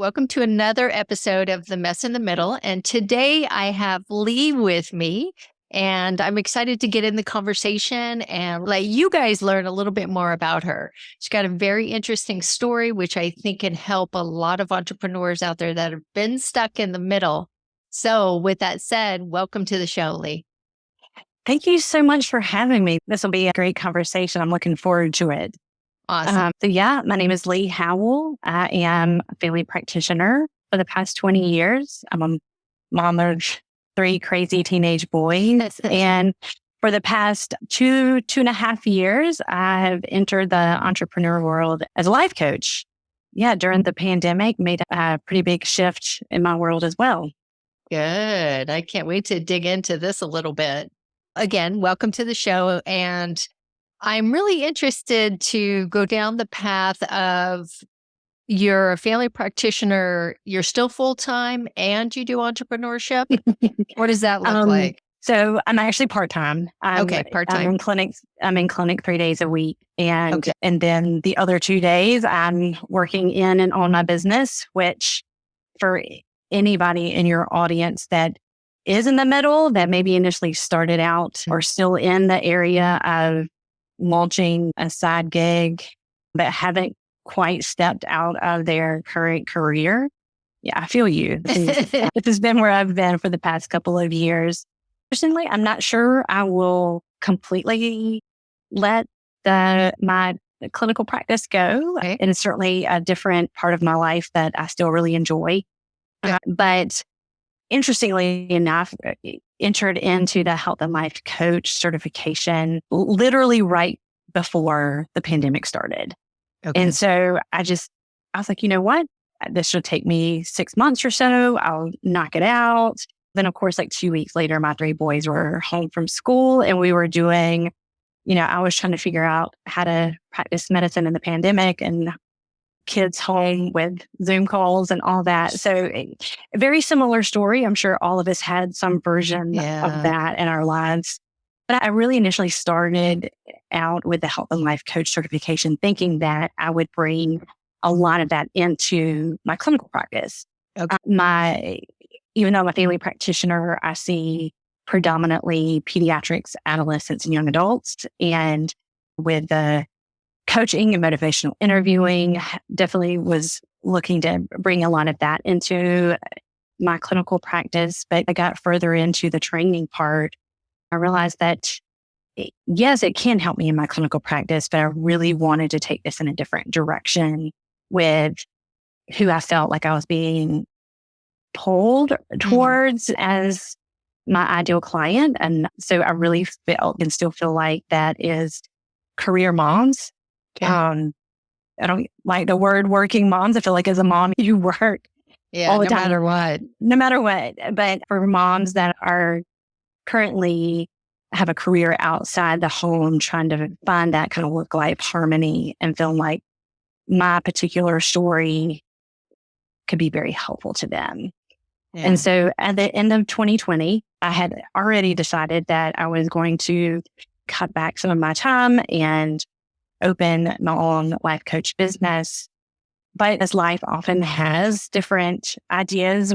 Welcome to another episode of The Mess in the Middle. And today I have Leigh with me, and I'm excited to get in the conversation and let you guys learn a little bit more about her. She's got a very interesting story, which I think can help a lot of entrepreneurs out there that have been stuck in the middle. So with that said, welcome to the show, Leigh. Thank you so much for having me. This will be a great conversation. I'm looking forward to it. Awesome. My name is Leigh Howell. I am a family practitioner for the past 20 years. I'm a mom of 3 crazy teenage boys. And for the past two and a half years, I have entered the entrepreneur world as a life coach. During the pandemic, made a pretty big shift in my world as well. Good. I can't wait to dig into this a little bit. Again, welcome to the show. And I'm really interested to go down the path of you're a family practitioner, you're still full-time, and you do entrepreneurship. What does that look like? So I'm actually part-time. Okay, part-time. I'm in clinic 3 days a week. And then the other 2 days, I'm working in and on my business, which for anybody in your audience that is in the middle, that maybe initially started out or still in the area of launching a side gig, but haven't quite stepped out of their current career. Yeah, I feel you. This has been where I've been for the past couple of years. Personally, I'm not sure I will completely let my clinical practice go. Okay. And it's certainly a different part of my life that I still really enjoy. But interestingly enough, entered into the health and life coach certification literally right before the pandemic started. Okay. And so I was like, you know what? This should take me 6 months or so. I'll knock it out. Then, of course, like 2 weeks later, my 3 boys were home from school and we were doing, I was trying to figure out how to practice medicine in the pandemic and kids home with Zoom calls and all that. So a very similar story. I'm sure all of us had some version of that in our lives. But I really initially started out with the health and life coach certification, thinking that I would bring a lot of that into my clinical practice. Okay. Even though I'm a family practitioner, I see predominantly pediatrics, adolescents, and young adults. And with the coaching and motivational interviewing, definitely was looking to bring a lot of that into my clinical practice. But I got further into the training part. I realized that, yes, it can help me in my clinical practice, but I really wanted to take this in a different direction with who I felt like I was being pulled towards as my ideal client. And so I really felt and still feel like that is career moms. I don't like the word working moms. I feel like as a mom, you work all the time. No matter what. But for moms that are currently have a career outside the home, trying to find that kind of work-life harmony and feel like my particular story could be very helpful to them. Yeah. And so at the end of 2020, I had already decided that I was going to cut back some of my time and open my own life coach business. But as life often has different ideas,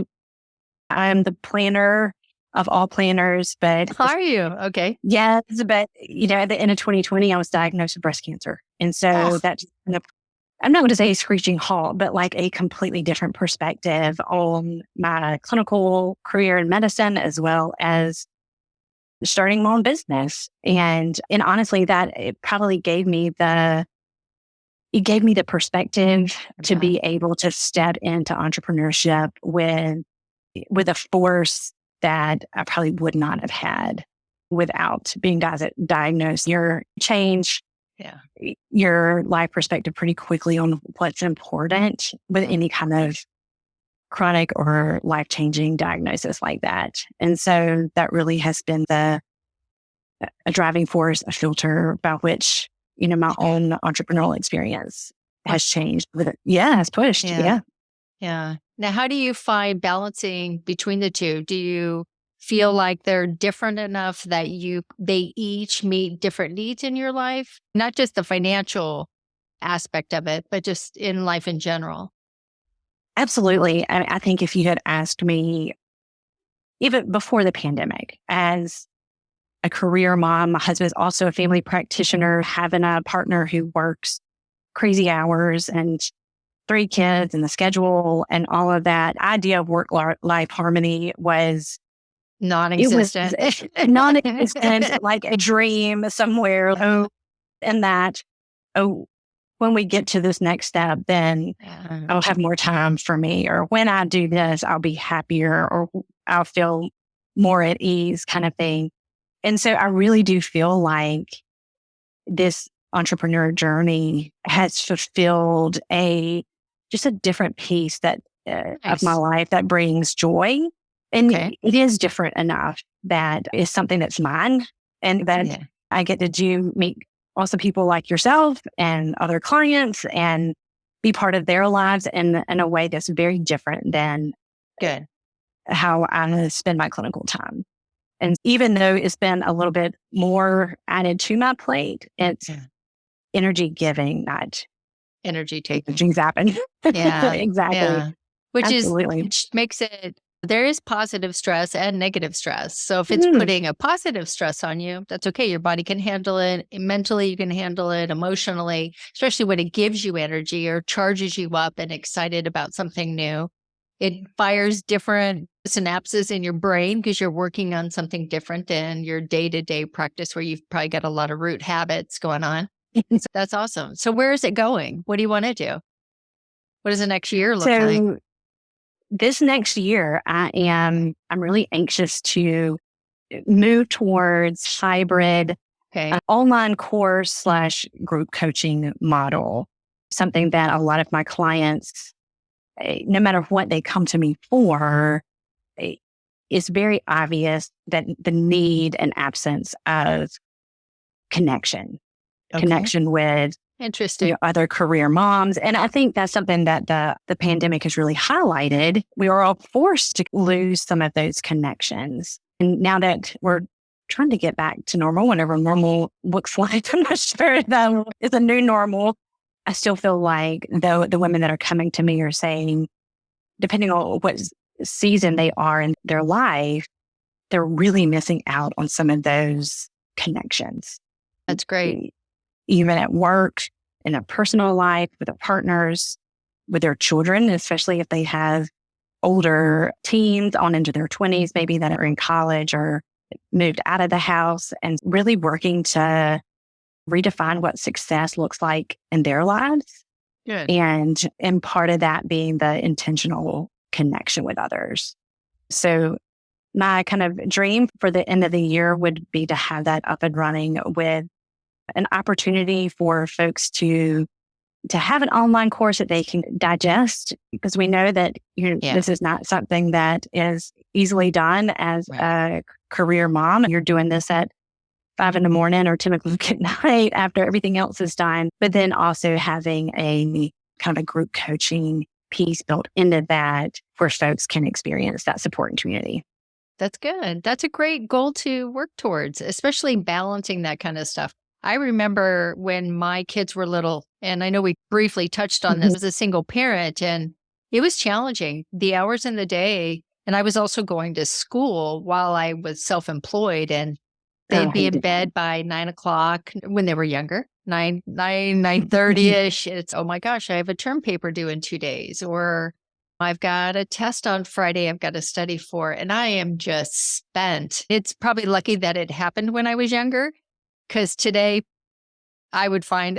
I'm the planner of all planners, but... Are you? Okay. Yes, but, at the end of 2020, I was diagnosed with breast cancer. And so that just kind of, I'm not going to say a screeching halt, but like a completely different perspective on my clinical career in medicine, as well as starting my own business. And honestly, that it probably gave me the perspective to be able to step into entrepreneurship with a force that I probably would not have had without being diagnosed. You change your life perspective pretty quickly on what's important with any kind of chronic or life-changing diagnosis like that. And so that really has been a driving force, a filter by which, my own entrepreneurial experience has changed. Has pushed. Yeah. Now, how do you find balancing between the two? Do you feel like they're different enough that they each meet different needs in your life? Not just the financial aspect of it, but just in life in general. Absolutely. I think if you had asked me even before the pandemic, as a career mom, my husband is also a family practitioner, having a partner who works crazy hours and 3 kids and the schedule and all of that idea of work-life harmony was it was Non-existent. non-existent, like a dream somewhere. Oh, and that, oh, when we get to this next step, then Yeah. I'll have more time for me. Or when I do this, I'll be happier or I'll feel more at ease kind of thing. And so I really do feel like this entrepreneur journey has fulfilled just a different piece that of my Nice. life that brings joy. And Okay. it is different enough that is something that's mine and that Yeah. I get to meet awesome people like yourself and other clients and be part of their lives in a way that's very different than Good. how I spend my clinical time. And even though it's been a little bit more added to my plate, it's Yeah. energy giving, not Energy taking. energy zapping. Yeah. Exactly. Yeah. Absolutely. Which makes it, there is positive stress and negative stress. So if it's Mhm. putting a positive stress on you, that's okay. Your body can handle it. Mentally, you can handle it. Emotionally, especially when it gives you energy or charges you up and excited about something new. It fires different synapses in your brain because you're working on something different than your day-to-day practice where you've probably got a lot of root habits going on. So that's awesome. So where is it going? What do you want to do? What does the next year look like? So this next year, I'm really anxious to move towards hybrid Okay. online course / group coaching model, something that a lot of my clients, no matter what they come to me for, eh, it's very obvious that the need and absence of Okay. connection with Interesting. other career moms. And I think that's something that the pandemic has really highlighted. We are all forced to lose some of those connections. And now that we're trying to get back to normal, whenever normal looks like, I'm not sure that is a new normal. I still feel like the women that are coming to me are saying, depending on what season they are in their life, they're really missing out on some of those connections. That's great. Even at work, in a personal life, with their partners, with their children, especially if they have older teens on into their 20s, maybe that are in college or moved out of the house, and really working to redefine what success looks like in their lives. Good. And part of that being the intentional connection with others. So my kind of dream for the end of the year would be to have that up and running with an opportunity for folks to have an online course that they can digest, because we know that Yeah. this is not something that is easily done as Right. a career mom. You're doing this at 5 a.m. or 10 o'clock at night after everything else is done, but then also having a kind of a group coaching piece built into that where folks can experience that support and community. That's good. That's a great goal to work towards, especially balancing that kind of stuff. I remember when my kids were little, and I know we briefly touched on this Mhm. as a single parent, and it was challenging. The hours in the day, and I was also going to school while I was self-employed, and Oh, they'd I be in hated that. bed by 9 o'clock when they were younger, 9:30ish. It's, oh my gosh, I have a term paper due in 2 days, or I've got a test on Friday I've got to study for, and I am just spent. It's probably lucky that it happened when I was younger, because today I would find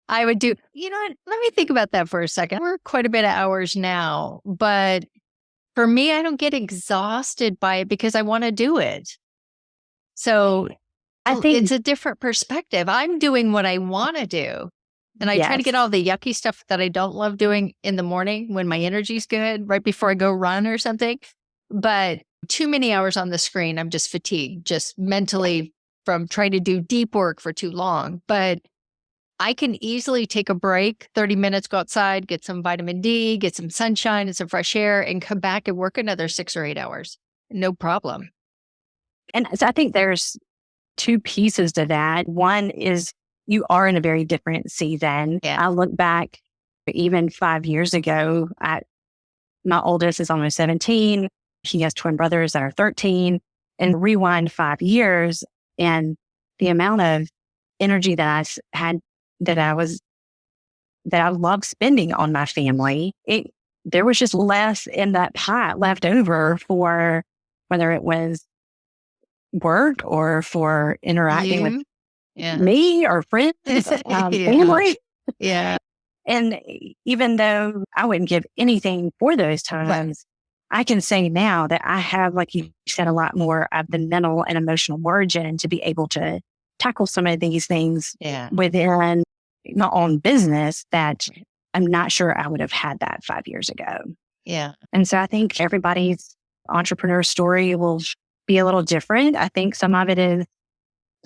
I would do, what? Let me think about that for a second. We're quite a bit of hours now, but for me, I don't get exhausted by it because I want to do it. So I it's think, a different perspective. I'm doing what I want to do. And I try to yes. get all the yucky stuff that I don't love doing in the morning when my energy's good, right before I go run or something. But too many hours on the screen, I'm just fatigued, just mentally from trying to do deep work for too long. But I can easily take a break, 30 minutes, go outside, get some vitamin D, get some sunshine and some fresh air, and come back and work another 6 or 8 hours. No problem. And so I think there's two pieces to that. One is you are in a very different season. Yeah. I look back even 5 years ago, My oldest is almost 17. He has twin brothers that are 13. And rewind 5 years, and the amount of energy that had, that I loved spending on my family, there was just less in that pot left over for whether it was work or for interacting with me or friends, family. Yeah. And even though I wouldn't give anything for those times, I can say now that I have, like you said, a lot more of the mental and emotional margin to be able to tackle some of these things within my own business that I'm not sure I would have had that 5 years ago. Yeah. And so I think everybody's entrepreneur story will be a little different. I think some of it is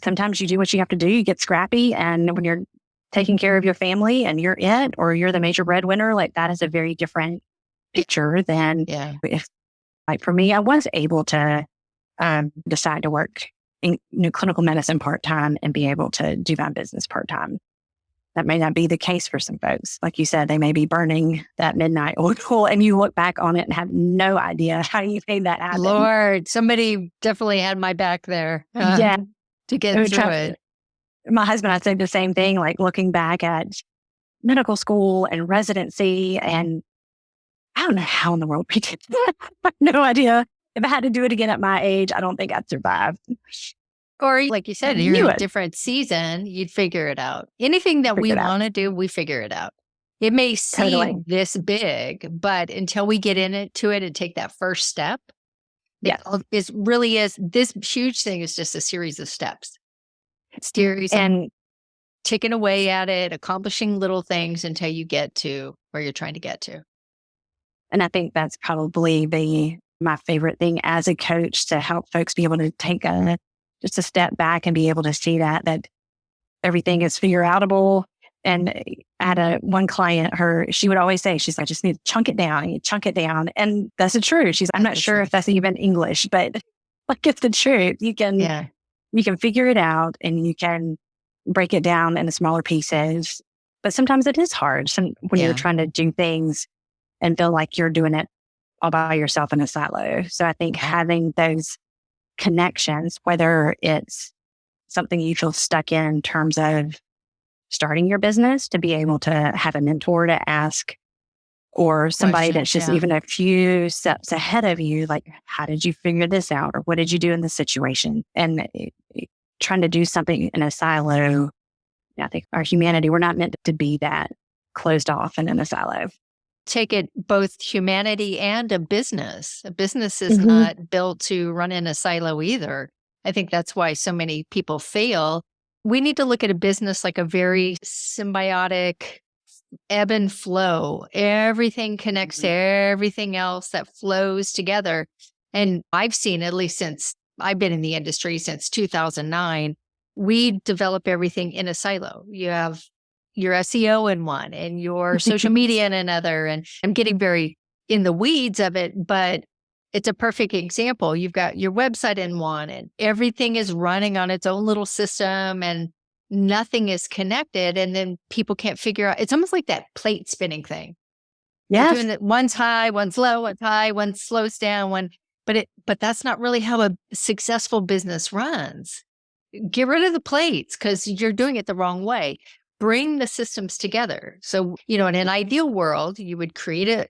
sometimes you do what you have to do, you get scrappy. And when you're taking care of your family and you're it, or you're the major breadwinner, like that is a very different picture than if, like for me, I was able to decide to work in clinical medicine part-time and be able to do my business part-time. That may not be the case for some folks. Like you said, they may be burning that midnight oil and you look back on it and have no idea how you made that happen. Lord, somebody definitely had my back there to get through it. My husband, I'd say the same thing, like looking back at medical school and residency, and I don't know how in the world we did that. I have no idea. If I had to do it again at my age, I don't think I'd survive. Or like you said, you're in a different season, you'd figure it out. Anything that we want to do, we figure it out. It may seem this big, but until we get into it and take that first step, it really is. This huge thing is just a series of steps. And chipping away at it, accomplishing little things until you get to where you're trying to get to. And I think that's probably my favorite thing as a coach, to help folks be able to take just a step back and be able to see that everything is figure outable. And I had one client, she would always say, she's like, I just need to chunk it down and you chunk it down. And that's the truth. I'm not sure if that's even English, but like it's the truth. You can figure it out and you can break it down into smaller pieces. But sometimes it is hard when you're trying to do things and feel like you're doing it all by yourself in a silo. So I think having those connections, whether it's something you feel stuck in terms of starting your business, to be able to have a mentor to ask, or somebody that's just even a few steps ahead of you, like, how did you figure this out? Or what did you do in this situation? And trying to do something in a silo, I think our humanity, we're not meant to be that closed off and in a silo. Take it both humanity and a business. A business is not built to run in a silo either. I think that's why so many people fail. We need to look at a business like a very symbiotic ebb and flow. Everything connects to everything else, that flows together. And I've seen, at least since I've been in the industry since 2009, we develop everything in a silo. You have your SEO in one and your social media in another. And I'm getting very in the weeds of it, but it's a perfect example. You've got your website in one and everything is running on its own little system and nothing is connected. And then people can't figure out, it's almost like that plate spinning thing. Yeah. Doing it, one's high, one's low, one's high, one slows down, but that's not really how a successful business runs. Get rid of the plates because you're doing it the wrong way. Bring the systems together. So, in an ideal world, you would create a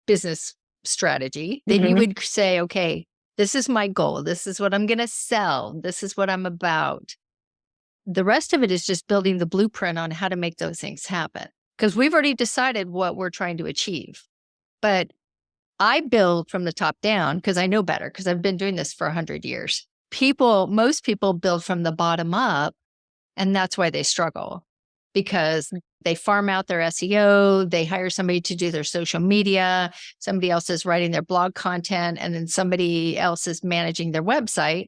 business strategy. Then you would say, okay, this is my goal. This is what I'm going to sell. This is what I'm about. The rest of it is just building the blueprint on how to make those things happen. Because we've already decided what we're trying to achieve. But I build from the top down because I know better, because I've been doing this for 100 years. Most people build from the bottom up, and that's why they struggle. Because they farm out their SEO, they hire somebody to do their social media, somebody else is writing their blog content, and then somebody else is managing their website.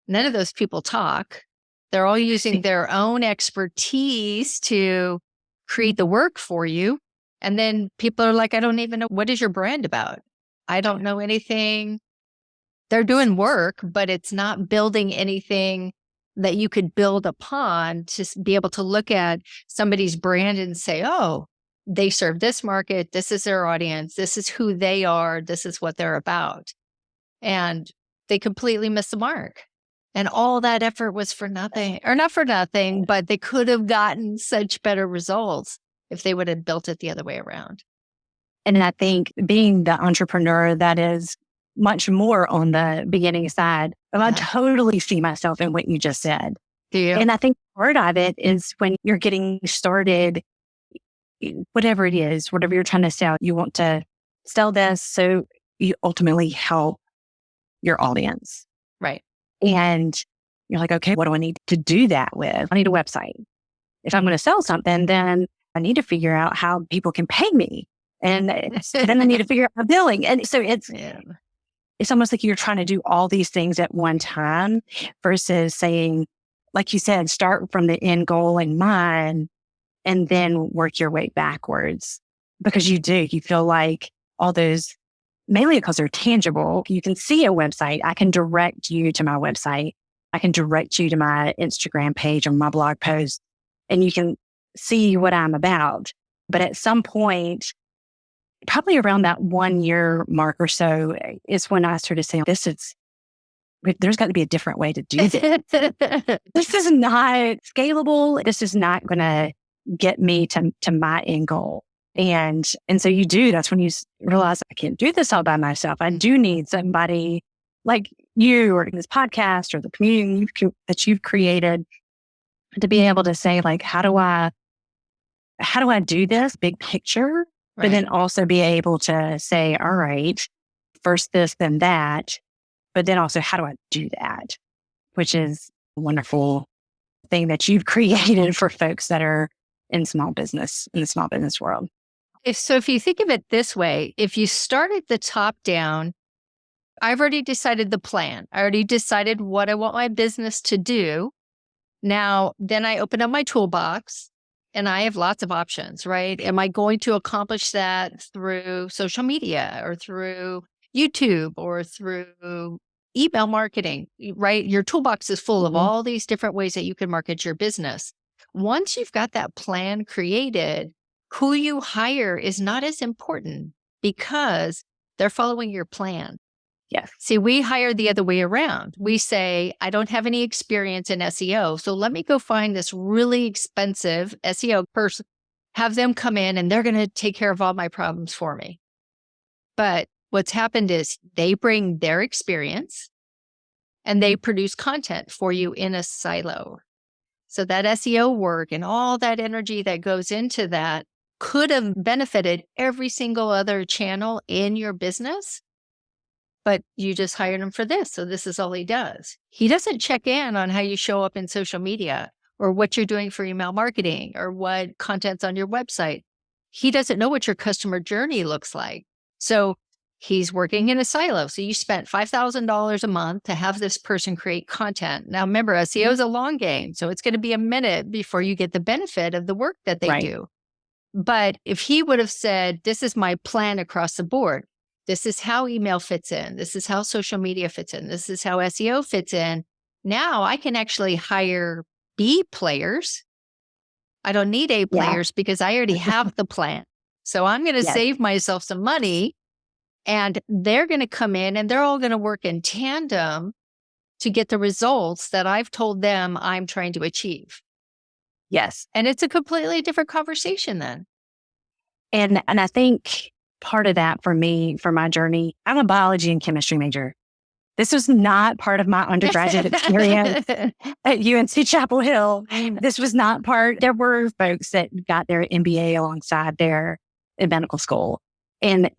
None of those people talk. They're all using their own expertise to create the work for you. And then people are like, I don't even know, what is your brand about? I don't know anything. They're doing work, but it's not building anything that you could build upon to be able to look at somebody's brand and say, oh, they serve this market. This is their audience. This is who they are. This is what they're about. And they completely missed the mark. And all that effort was for nothing, or not for nothing, but they could have gotten such better results if they would have built it the other way around. And I think being the entrepreneur that is much more on the beginning side, I totally see myself in what you just said. Do you? And I think part of it is when you're getting started, whatever it is, whatever you're trying to sell, you want to sell this so you ultimately help your audience. Right. And you're like, okay, what do I need to do that with? I need a website. If I'm going to sell something, then I need to figure out how people can pay me. And then I need to figure out my billing. And so it's almost like you're trying to do all these things at one time versus saying, like you said, start from the end goal in mind and then work your way backwards. Because you feel like all those, mainly because they're tangible. You can see a website. I can direct you to my website. I can direct you to my Instagram page or my blog post, and you can see what I'm about. But at some point, probably around that 1 year mark or so, is when I started saying, there's got to be a different way to do this. This is not scalable. This is not going to get me to my end goal. And so that's when you realize I can't do this all by myself. I do need somebody like you or this podcast or the community that you've created to be able to say, like, how do I do this big picture? Right. But then also be able to say, all right, first this, then that. But then also, how do I do that? Which is a wonderful thing that you've created for folks that are in the small business world. So if you think of it this way, if you start at the top down, I've already decided the plan. I already decided what I want my business to do. Now, then I open up my toolbox and I have lots of options, right? Am I going to accomplish that through social media or through YouTube or through email marketing, right? Your toolbox is full of all these different ways that you can market your business. Once you've got that plan created, who you hire is not as important because they're following your plan. Yes. See, we hire the other way around. We say, I don't have any experience in SEO, so let me go find this really expensive SEO person, have them come in and they're going to take care of all my problems for me. But what's happened is they bring their experience and they produce content for you in a silo. So that SEO work and all that energy that goes into that could have benefited every single other channel in your business, but you just hired him for this. So this is all he does. He doesn't check in on how you show up in social media or what you're doing for email marketing or what content's on your website. He doesn't know what your customer journey looks like. So he's working in a silo. So you spent $5,000 a month to have this person create content. Now, remember, SEO is a long game. So it's going to be a minute before you get the benefit of the work that they do. But if he would have said, this is my plan across the board, this is how email fits in, this is how social media fits in, this is how SEO fits in, now I can actually hire B players. I don't need A players because I already have the plan. So I'm going to save myself some money and they're going to come in and they're all going to work in tandem to get the results that I've told them I'm trying to achieve. Yes. And it's a completely different conversation then. And I think part of that for me, for my journey, I'm a biology and chemistry major. This was not part of my undergraduate experience at UNC Chapel Hill. This was not part. There were folks that got their MBA alongside there in medical school. And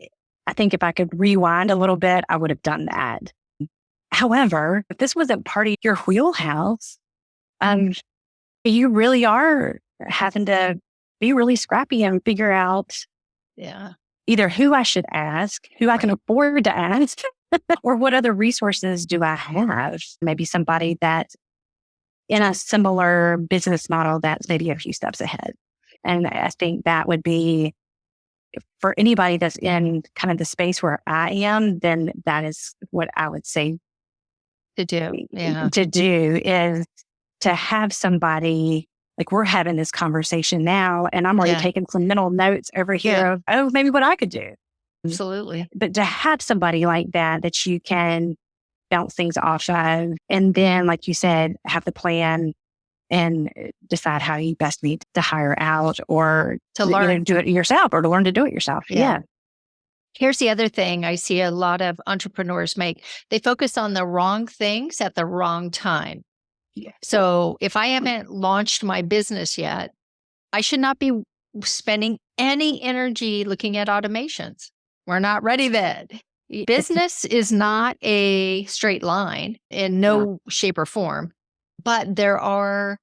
I think if I could rewind a little bit, I would have done that. However, if this wasn't part of your wheelhouse, you really are having to be really scrappy and figure out either who I should ask, who I can afford to ask, or what other resources do I have? Maybe somebody that's in a similar business model that's maybe a few steps ahead. And I think that would be, for anybody that's in kind of the space where I am, then that is what I would say to do. To do is to have somebody like we're having this conversation now and I'm already taking some mental notes over here of, oh, maybe what I could do. Absolutely. But to have somebody like that you can bounce things off of, and then, like you said, have the plan and decide how you best need to hire out or to learn, do it yourself or to learn to do it yourself. Yeah. Here's the other thing I see a lot of entrepreneurs make. They focus on the wrong things at the wrong time. Yeah. So if I haven't launched my business yet, I should not be spending any energy looking at automations. We're not ready then. Business is not a straight line in no shape or form, but there are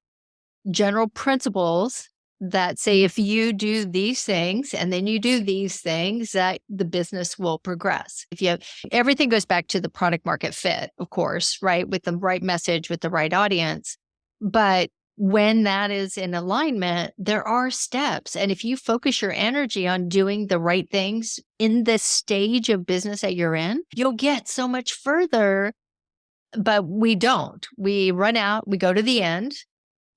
general principles that say if you do these things and then you do these things, that the business will progress. If you have, everything goes back to the product market fit, of course, right? With the right message, with the right audience. But when that is in alignment, there are steps. And if you focus your energy on doing the right things in the stage of business that you're in, you'll get so much further. But we don't. We run out, we go to the end.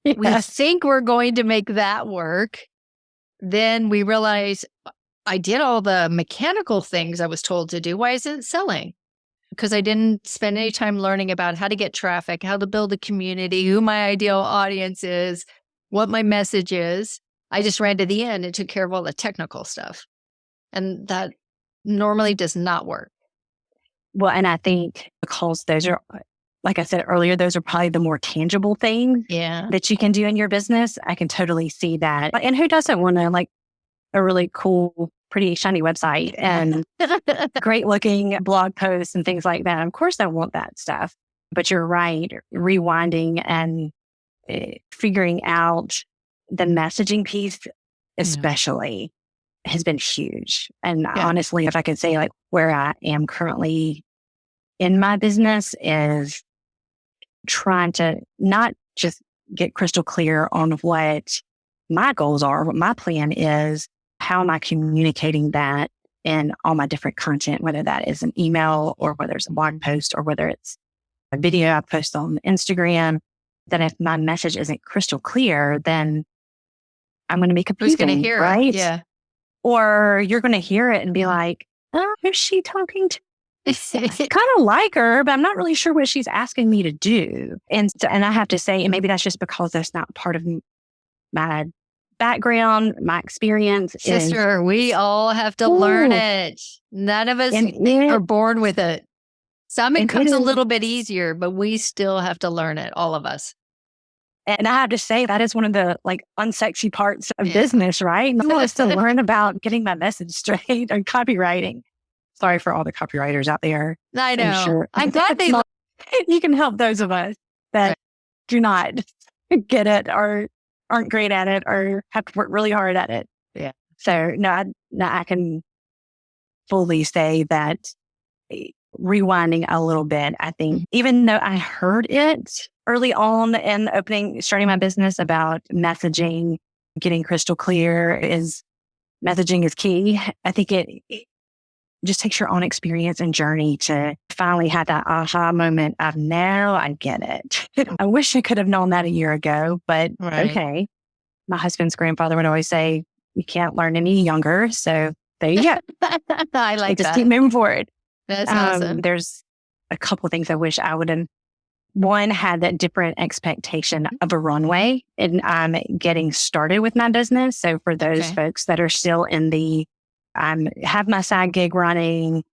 Yes. We think we're going to make that work. Then we realize I did all the mechanical things I was told to do. Why isn't it selling? Because I didn't spend any time learning about how to get traffic, how to build a community, who my ideal audience is, what my message is. I just ran to the end and took care of all the technical stuff. And that normally does not work. Well, and I think because those are, like I said earlier, those are probably the more tangible things that you can do in your business. I can totally see that. And who doesn't want to, like, a really cool, pretty shiny website and great looking blog posts and things like that? Of course, I want that stuff. But you're right. Rewinding and figuring out the messaging piece, especially, has been huge. And honestly, if I could say, like, where I am currently in my business is trying to not just get crystal clear on what my goals are, what my plan is, how am I communicating that in all my different content, whether that is an email or whether it's a blog post or whether it's a video I post on Instagram, that if my message isn't crystal clear, then I'm going to be confusing. Who's going to hear right? it? Yeah. Or you're going to hear it and be like, oh, who's she talking to? I kind of like her, but I'm not really sure what she's asking me to do. And I have to say, and maybe that's just because that's not part of my background, my experience. Sister, we all have to learn it. None of us are born with it. Some it comes a little bit easier, but we still have to learn it, all of us. And I have to say, that is one of the, like, unsexy parts of business, right? No one wants to learn about getting my message straight or copywriting. Sorry for all the copywriters out there. I know. Sure. I'm glad they... You can help those of us that do not get it or aren't great at it or have to work really hard at it. Yeah. So, I can fully say that rewinding a little bit, I think, even though I heard it early on in starting my business about messaging, getting crystal clear messaging is key. I think it just takes your own experience and journey to finally have that aha moment of, now I get it. I wish I could have known that a year ago, but okay. My husband's grandfather would always say, you can't learn any younger. So there you go. I like that. Just keep moving forward. That's awesome. There's a couple of things I wish I would have. One, had that different expectation of a runway, and I'm getting started with my business. So for those folks that are still in the, have my side gig running,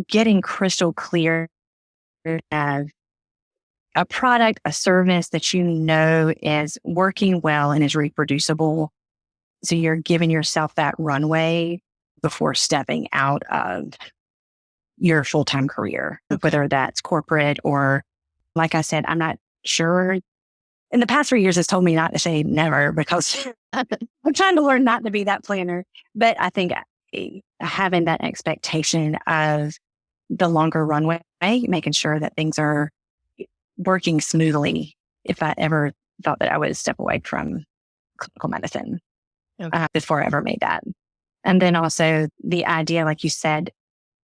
getting crystal clear of a product, a service that you know is working well and is reproducible. So you're giving yourself that runway before stepping out of your full-time career, whether that's corporate or, like I said, I'm not sure. In the past 3 years, it's told me not to say never because I'm trying to learn not to be that planner. But I think having that expectation of the longer runway, making sure that things are working smoothly, if I ever thought that I would step away from clinical medicine before I ever made that. And then also the idea, like you said,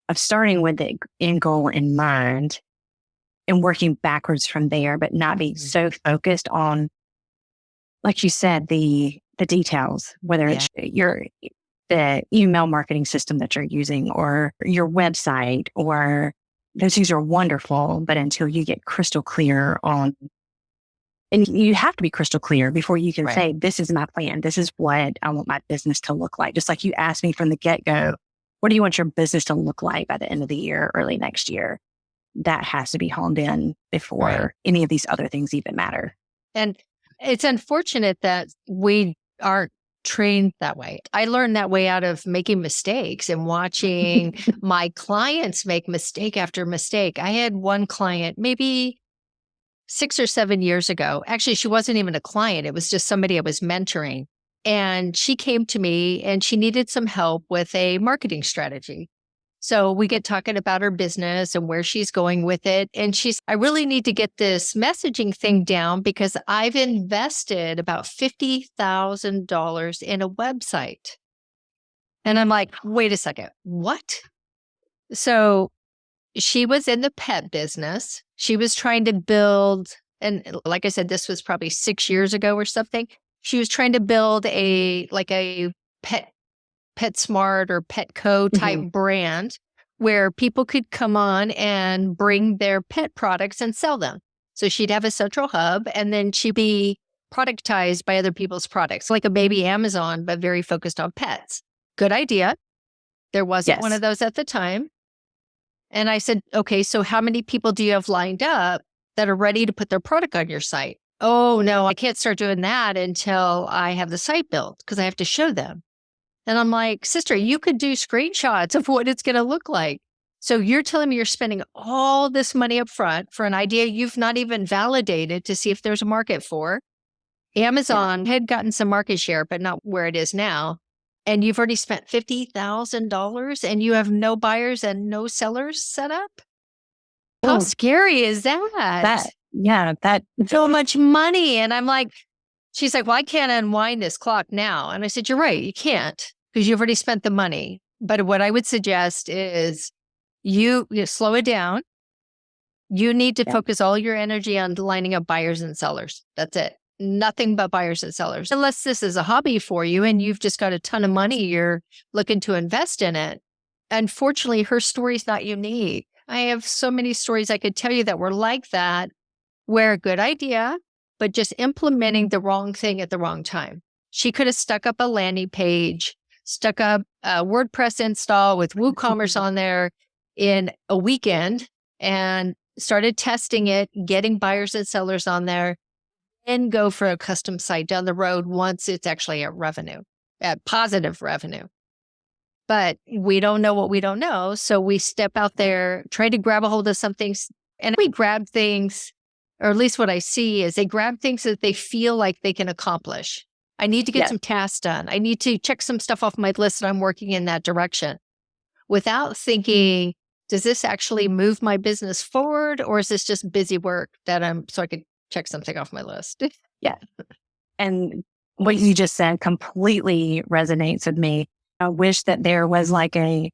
of starting with the end goal in mind and working backwards from there, but not being so focused on like you said, the details, whether Yeah. it's the email marketing system that you're using or your website, or those things are wonderful, but until you get crystal clear on, and you have to be crystal clear before you can Right. say, this is my plan. This is what I want my business to look like. Just like you asked me from the get-go, what do you want your business to look like by the end of the year, early next year? That has to be honed in before Right. any of these other things even matter. And it's unfortunate that we aren't trained that way. I learned that way out of making mistakes and watching my clients make mistake after mistake. I had one client maybe 6 or 7 years ago. Actually, she wasn't even a client. It was just somebody I was mentoring. And she came to me and she needed some help with a marketing strategy. So we get talking about her business and where she's going with it. And I really need to get this messaging thing down because I've invested about $50,000 in a website. And I'm like, wait a second, what? So she was in the pet business. She was trying to build, and like I said, this was probably 6 years ago or something. She was trying to build a PetSmart or Petco type brand where people could come on and bring their pet products and sell them. So she'd have a central hub and then she'd be productized by other people's products, like a baby Amazon, but very focused on pets. Good idea. There wasn't one Yes. of those at the time. And I said, okay, so how many people do you have lined up that are ready to put their product on your site? Oh, no, I can't start doing that until I have the site built because I have to show them. And I'm like, sister, you could do screenshots of what it's going to look like. So you're telling me you're spending all this money up front for an idea you've not even validated to see if there's a market for. Amazon had gotten some market share, but not where it is now. And you've already spent $50,000 and you have no buyers and no sellers set up? How scary is that? That So much money. And I'm like, she's like, well, I can't unwind this clock now. And I said, you're right. You can't because you've already spent the money. But what I would suggest is you slow it down. You need to focus all your energy on lining up buyers and sellers. That's it. Nothing but buyers and sellers. Unless this is a hobby for you and you've just got a ton of money, you're looking to invest in it. Unfortunately, her story's not unique. I have so many stories I could tell you that were like that, where good idea, but just implementing the wrong thing at the wrong time. She could have stuck up a landing page, stuck up a WordPress install with WooCommerce on there in a weekend and started testing it, getting buyers and sellers on there, and go for a custom site down the road once it's actually at positive revenue. But we don't know what we don't know. So we step out there, try to grab a hold of something, and we grab things, or at least what I see is they grab things that they feel like they can accomplish. I need to get some tasks done. I need to check some stuff off my list and I'm working in that direction without thinking, does this actually move my business forward or is this just busy work so I could check something off my list? Yeah. And what you just said completely resonates with me. I wish that there was like a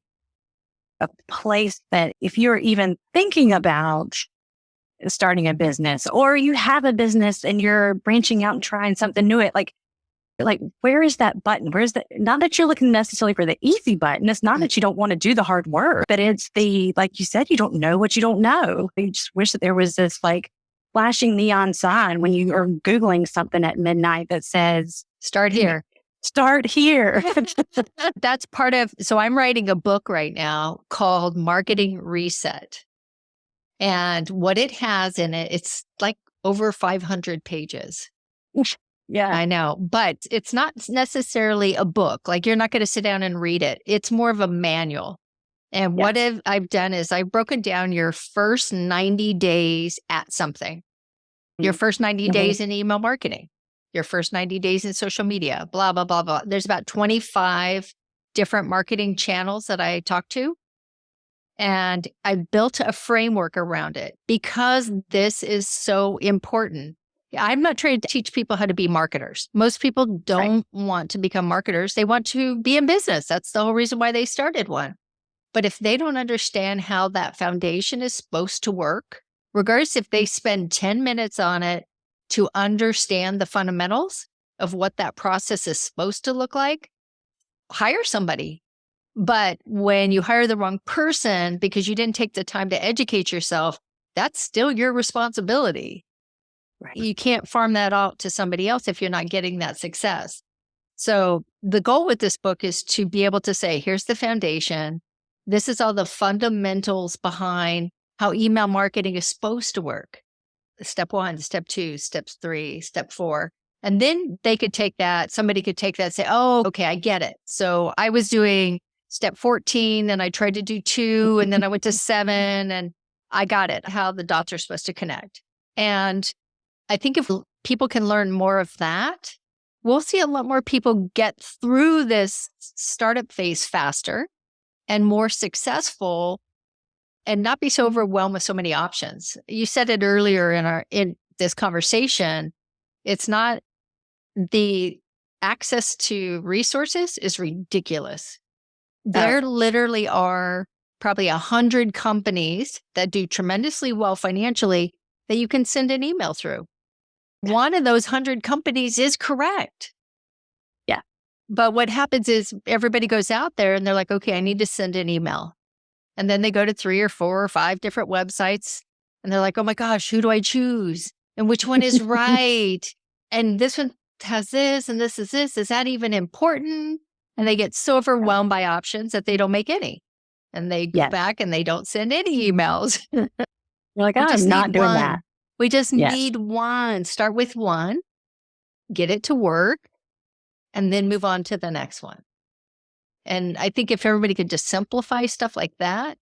place that if you're even thinking about starting a business or you have a business and you're branching out and trying something new, like where is that button? Where's that? Not that you're looking necessarily for the easy button. It's not that you don't want to do the hard work, but it's like you said, you don't know what you don't know. You just wish that there was this like flashing neon sign when you are Googling something at midnight that says, start here. Start here. That's so I'm writing a book right now called Marketing Reset. And what it has in it, it's like over 500 pages. Yeah. I know, but it's not necessarily a book. Like you're not going to sit down and read it. It's more of a manual. And what I've done is I've broken down your first 90 days at something, your first 90 days in email marketing, your first 90 days in social media, blah, blah, blah, blah. There's about 25 different marketing channels that I talk to. And I built a framework around it because this is so important. I'm not trying to teach people how to be marketers. Most people don't want to become marketers. They want to be in business. That's the whole reason why they started one. But if they don't understand how that foundation is supposed to work, regardless if they spend 10 minutes on it to understand the fundamentals, of what that process is supposed to look like, hire somebody. But when you hire the wrong person because you didn't take the time to educate yourself, that's still your responsibility. Right. You can't farm that out to somebody else if you're not getting that success. So the goal with this book is to be able to say, here's the foundation. This is all the fundamentals behind how email marketing is supposed to work. Step 1, step 2, step 3, step 4. And then they could take that, somebody could take that and say, oh, okay, I get it. So I was doing step 14 and I tried to do 2 and then I went to 7 and I got it, how the dots are supposed to connect. And I think if people can learn more of that, we'll see a lot more people get through this startup phase faster and more successful and not be so overwhelmed with so many options. You said it earlier in this conversation, it's not the access to resources is ridiculous. There literally are probably 100 companies that do tremendously well financially that you can send an email through. One of those 100 companies is correct. Yeah. But what happens is everybody goes out there and they're like, okay, I need to send an email. And then they go to 3 or 4 or 5 different websites and they're like, oh my gosh, who do I choose? And which one is right? And this one has this and this is this. Is that even important? And they get so overwhelmed by options that they don't make any. And they go back and they don't send any emails. You're like, I'm not doing that. We just need one. Start with one, get it to work, and then move on to the next one. And I think if everybody could just simplify stuff like that,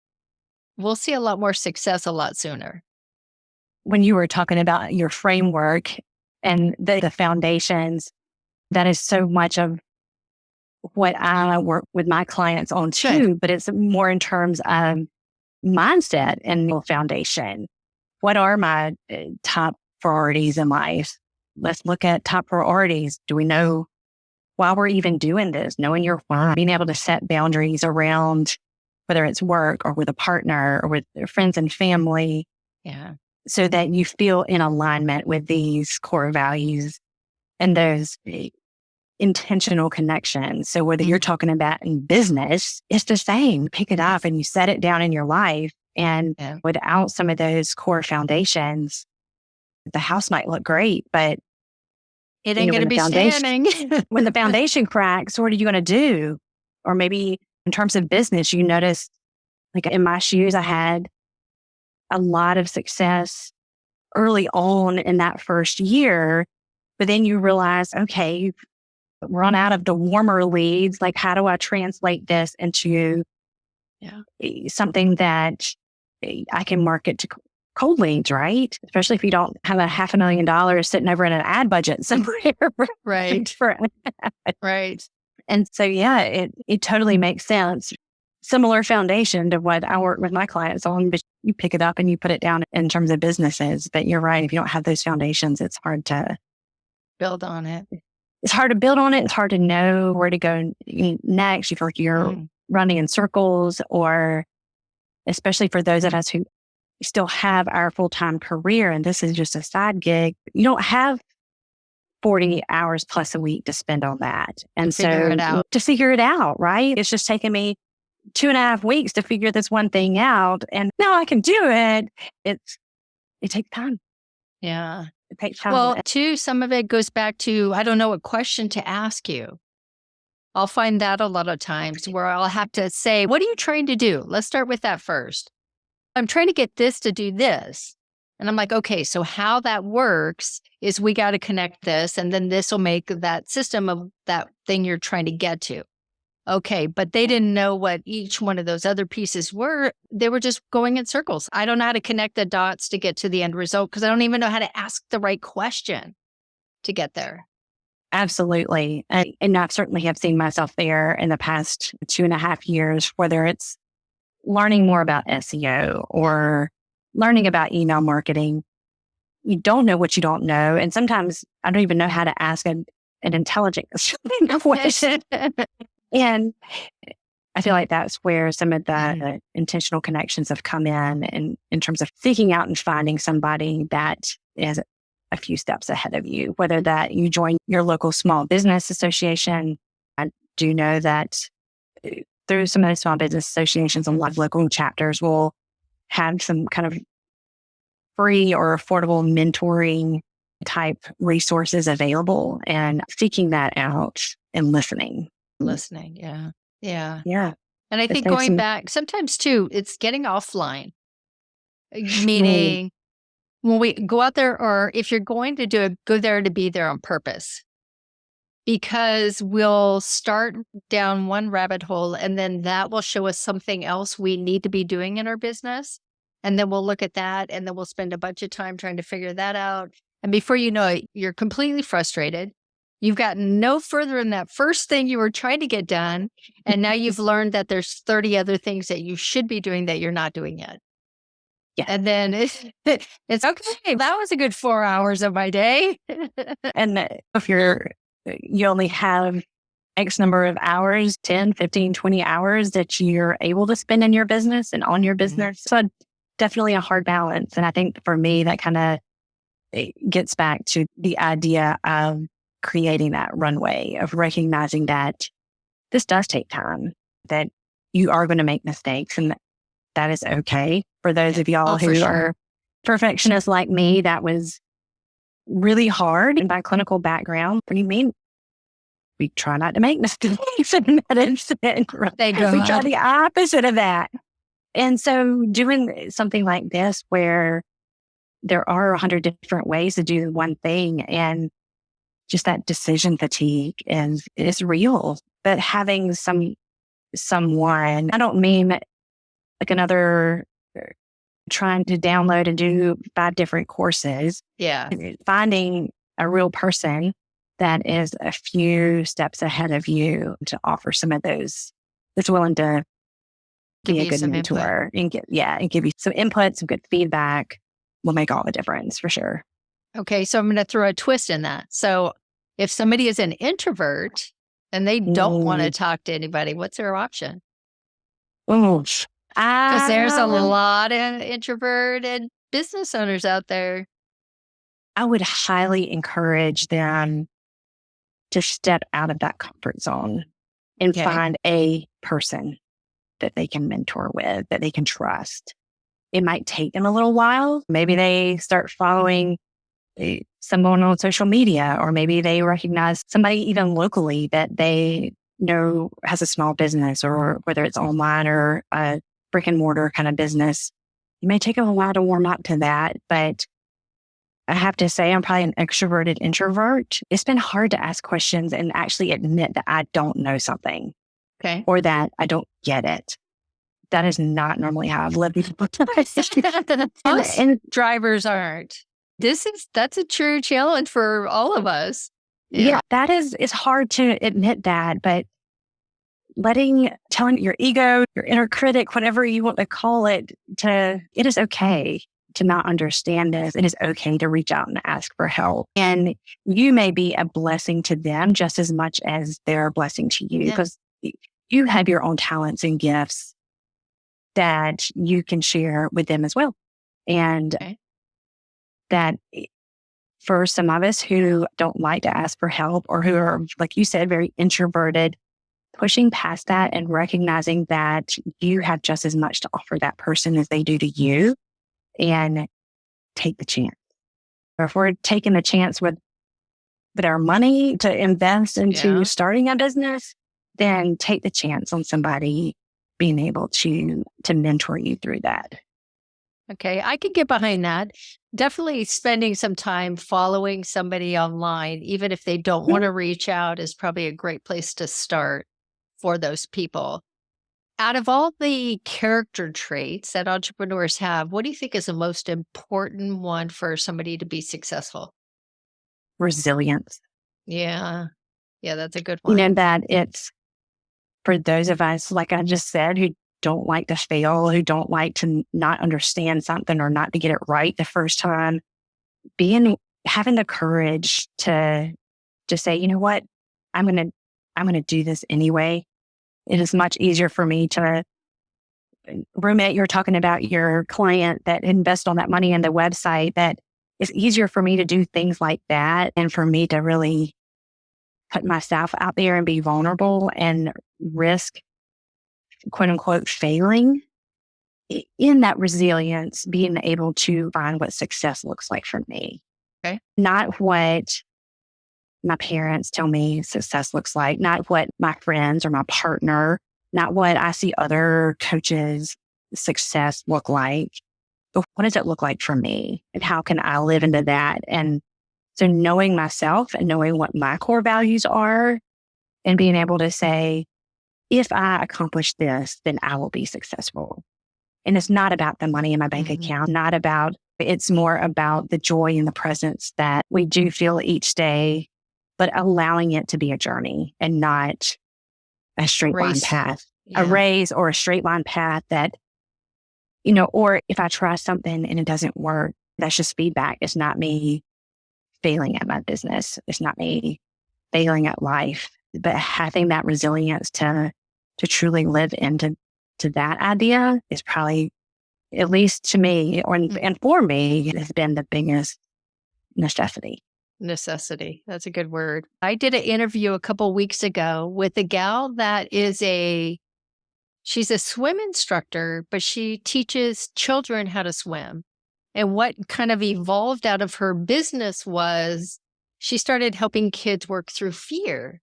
we'll see a lot more success a lot sooner. When you were talking about your framework and the foundations, that is so much of what I work with my clients on too, but it's more in terms of mindset and foundation. What are my top priorities in life? Let's look at top priorities. Do we know why we're even doing this? Knowing your why, being able to set boundaries around whether it's work or with a partner or with friends and family. Yeah. So that you feel in alignment with these core values and those intentional connections. So whether you're talking about in business, it's the same. Pick it up and you set it down in your life. And without some of those core foundations, the house might look great, but it ain't going to be standing. When the foundation cracks, what are you going to do? Or maybe in terms of business, you notice, like in my shoes, I had a lot of success early on in that first year, but then you realize, okay, you've run out of the warmer leads. Like, how do I translate this into something that I can market to cold leads, right? Especially if you don't have a $500,000 sitting over in an ad budget somewhere. Right. Right. And so, it totally makes sense. Similar foundation to what I work with my clients on, but you pick it up and you put it down in terms of businesses. But you're right. If you don't have those foundations, it's hard to build on it. It's hard to build on it. It's hard to know where to go next. You feel like you're running in circles, or especially for those of us who still have our full-time career and this is just a side gig, you don't have 40 hours plus a week to spend on that. And so to figure it out, right? It's just taken me 2.5 weeks to figure this one thing out. And now I can do it. It takes time. Yeah. It takes time. Well, too, some of it goes back to, I don't know what question to ask you. I'll find that a lot of times where I'll have to say, what are you trying to do? Let's start with that first. I'm trying to get this to do this. And I'm like, okay, so how that works is we got to connect this, and then this will make that system of that thing you're trying to get to. Okay, but they didn't know what each one of those other pieces were. They were just going in circles. I don't know how to connect the dots to get to the end result because I don't even know how to ask the right question to get there. Absolutely. And I certainly have seen myself there in the past 2.5 years, whether it's learning more about SEO or learning about email marketing. You don't know what you don't know. And sometimes I don't even know how to ask an intelligent question. And I feel like that's where some of the intentional connections have come in terms of seeking out and finding somebody that is a few steps ahead of you, whether that you join your local small business association. I do know that through some of the small business associations, a lot of local chapters will have some kind of free or affordable mentoring type resources available, and seeking that out and listening. Listening. Yeah. Yeah. Yeah. And I think There's going some back, sometimes too, it's getting offline, Right. meaning when we go out there, or if you're going to do it, go there to be there on purpose. Because we'll start down one rabbit hole and then that will show us something else we need to be doing in our business. And then we'll look at that and then we'll spend a bunch of time trying to figure that out. And before you know it, you're completely frustrated. You've gotten no further in that first thing you were trying to get done. And now you've learned that there's 30 other things that you should be doing that you're not doing yet. Yeah. And then it's okay. That was a good 4 hours of my day. And if you only have X number of hours, 10, 15, 20 hours that you're able to spend in your business and on your business. So definitely a hard balance. And I think for me, that kind of gets back to the idea of creating that runway, of recognizing that this does take time, that you are going to make mistakes, and that is okay. For those of y'all who are perfectionists like me, that was really hard. And by clinical background, what do you mean? We try not to make mistakes in that incident. Thank God. We try the opposite of that. And so doing something like this, where there are 100 different ways to do one thing, and just that decision fatigue is real. But having someone, I don't mean like another trying to download and do 5 different courses. Yeah. Finding a real person that is a few steps ahead of you to offer some of those, that's willing to be a good mentor and give you some input, some good feedback, will make all the difference for sure. Okay. So I'm going to throw a twist in that. So if somebody is an introvert and they don't want to talk to anybody, what's their option? Because there's a lot of introverted business owners out there. I would highly encourage them to step out of that comfort zone and find a person that they can mentor with, that they can trust. It might take them a little while. Maybe they start following someone on social media, or maybe they recognize somebody even locally that they know has a small business, or whether it's online or a brick and mortar kind of business. It may take them a while to warm up to that, but I have to say I'm probably an extroverted introvert. It's been hard to ask questions and actually admit that I don't know something, or that I don't get it. That is not normally how I've lived. and drivers aren't. That's a true challenge for all of us. Yeah, it's hard to admit that, but telling your ego, your inner critic, whatever you want to call it, it is okay to not understand this. It is okay to reach out and ask for help. And you may be a blessing to them just as much as they're a blessing to you, because you have your own talents and gifts that you can share with them as well. And that for some of us who don't like to ask for help, or who are, like you said, very introverted, pushing past that and recognizing that you have just as much to offer that person as they do to you, and take the chance. Or if we're taking the chance with our money to invest into starting a business, then take the chance on somebody being able to mentor you through that. Okay, I could get behind that. Definitely spending some time following somebody online, even if they don't want to reach out, is probably a great place to start for those people. Out of all the character traits that entrepreneurs have, what do you think is the most important one for somebody to be successful? Resilience. Yeah. Yeah, that's a good one. That it's for those of us, like I just said, who don't like to fail, who don't like to not understand something or not to get it right the first time, having the courage to say, you know what, I'm going to do this anyway. It is much easier for me to roommate. You're talking about your client that invested on that money in the website, that it's easier for me to do things like that and for me to really put myself out there and be vulnerable and risk, quote unquote, failing in that resilience, being able to find what success looks like for me. Okay. Not what my parents tell me success looks like, not what my friends or my partner, not what I see other coaches' success look like, but what does it look like for me? And how can I live into that? And so knowing myself and knowing what my core values are and being able to say, if I accomplish this, then I will be successful. And it's not about the money in my bank account, it's more about the joy and the presence that we do feel each day, but allowing it to be a journey and not a straight line path, a race or a straight line path that, or if I try something and it doesn't work, that's just feedback. It's not me failing at my business. It's not me failing at life, but having that resilience to truly live into that idea is probably, at least to me, and for me, it has been the biggest necessity. Necessity. That's a good word. I did an interview a couple weeks ago with a gal that is she's a swim instructor, but she teaches children how to swim. And what kind of evolved out of her business was she started helping kids work through fear.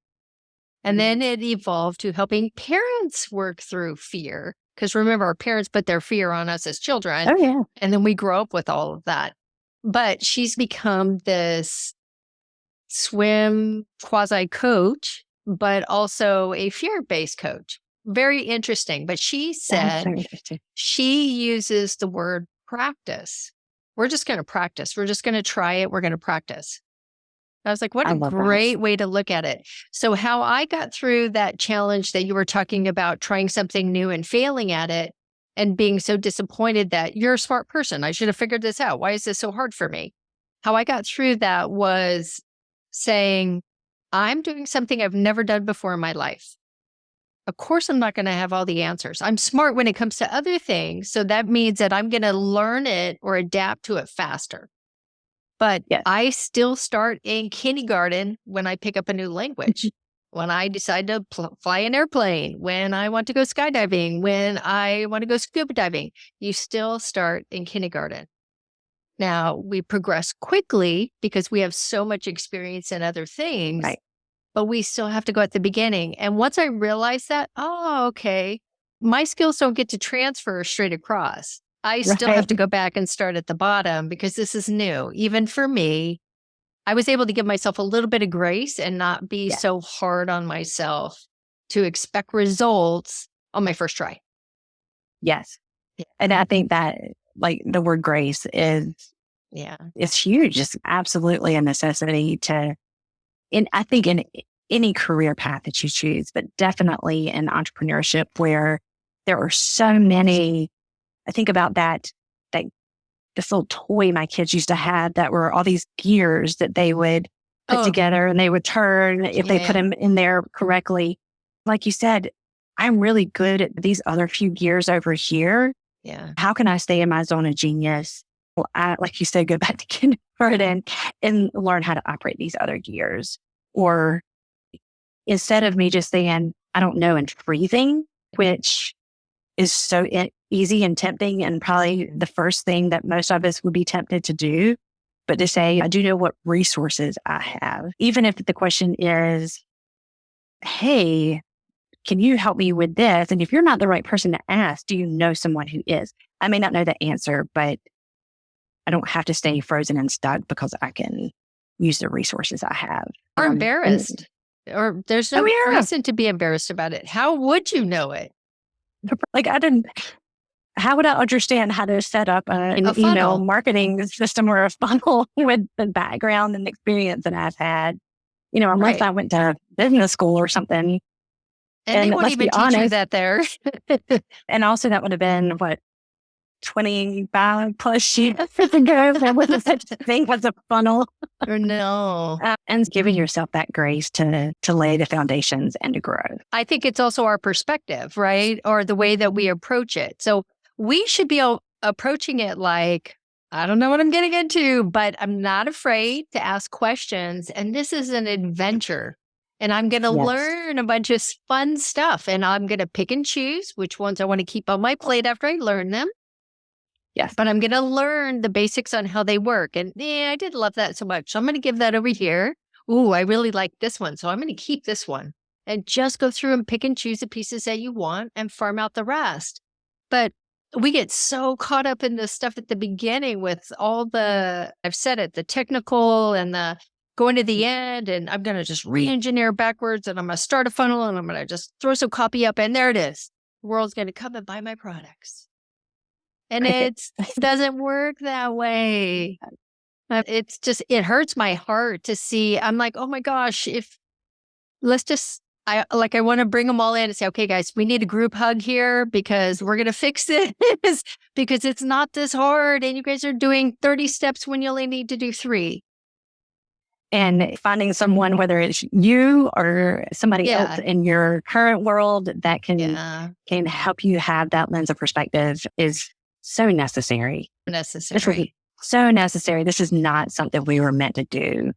And then it evolved to helping parents work through fear. Because remember, our parents put their fear on us as children. Oh, yeah. And then we grow up with all of that. But she's become this swim quasi coach, but also a fear-based coach. Very interesting. But she said she uses the word practice. We're just going to practice. We're just going to try it. We're going to practice. I was like, what a great way to look at it. So how I got through that challenge that you were talking about, trying something new and failing at it and being so disappointed that you're a smart person. I should have figured this out. Why is this so hard for me? How I got through that was saying, I'm doing something I've never done before in my life. Of course, I'm not going to have all the answers. I'm smart when it comes to other things. So that means that I'm going to learn it or adapt to it faster. But I still start in kindergarten when I pick up a new language, when I decide to fly an airplane, when I want to go skydiving, when I want to go scuba diving. You still start in kindergarten. Now, we progress quickly because we have so much experience in other things, but we still have to go at the beginning. And once I realized that, okay, my skills don't get to transfer straight across. I still have to go back and start at the bottom because this is new. Even for me, I was able to give myself a little bit of grace and not be so hard on myself to expect results on my first try. Yes. And I think that the word grace is huge. It's absolutely a necessity I think in any career path that you choose, but definitely in entrepreneurship where there are so many. I think about this little toy my kids used to have that were all these gears that they would put together and they would turn if they put them in there correctly. Like you said, I'm really good at these other few gears over here. Yeah. How can I stay in my zone of genius? Well, like you said, go back to kindergarten and learn how to operate these other gears. Or instead of me just saying, I don't know, and freezing, which is so easy and tempting and probably the first thing that most of us would be tempted to do, but to say, I do know what resources I have. Even if the question is, hey, can you help me with this? And if you're not the right person to ask, do you know someone who is? I may not know the answer, but I don't have to stay frozen and stuck because I can use the resources I have. Or embarrassed. Or there's no reason to be embarrassed about it. How would you know it? How would I understand how to set up an email marketing system or a funnel with the background and experience that I've had? Unless I went to business school or something. And they won't even teach you that there. And also that would have been, 25 plus years ago. There wasn't such a thing as a funnel. Or no. And giving yourself that grace to lay the foundations and to grow. I think it's also our perspective, right? Or the way that we approach it. So we should be approaching it like, I don't know what I'm getting into, but I'm not afraid to ask questions. And this is an adventure. And I'm going to Yes. learn a bunch of fun stuff. And I'm going to pick and choose which ones I want to keep on my plate after I learn them. Yes. But I'm going to learn the basics on how they work. And yeah, I did love that so much. So I'm going to give that over here. Ooh, I really like this one. So I'm going to keep this one and just go through and pick and choose the pieces that you want and farm out the rest. But we get so caught up in this stuff at the beginning with all I've said it, the technical and the going to the end. And I'm going to just re-engineer backwards and I'm going to start a funnel and I'm going to just throw some copy up and there it is. The world's going to come and buy my products. And it doesn't work that way. It's just, it hurts my heart to see. I'm like, oh my gosh, I want to bring them all in and say, okay, guys, we need a group hug here because we're going to fix this because it's not this hard. And you guys are doing 30 steps when you only need to do 3. And finding someone, whether it's you or somebody else in your current world that can help you have that lens of perspective is so necessary. So necessary. This is not something we were meant to do